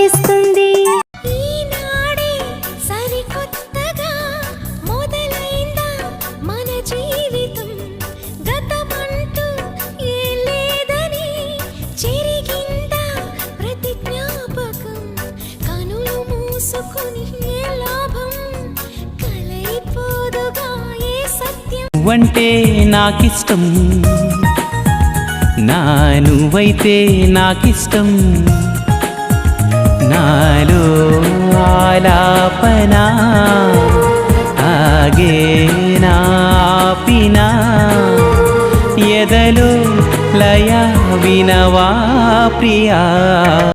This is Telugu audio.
కనిపిస్తుంది. ఈనాడే సరికొత్తగా మొదలైందా మన జీవితం, గతమంటూ ఏ లేదని చెరిగిందా ప్రతి జ్ఞాపకం, కనులు మూసుకొని ఏ లాభం, కలైపోదుగా ఏ సత్యం. నువ్వంటే నాకిష్టం, నువ్వైతే నాకిష్టం, నాలో ఆలాపన ఆగేనా ఆపినా, ఎదలో లయ వినవా ప్రియా.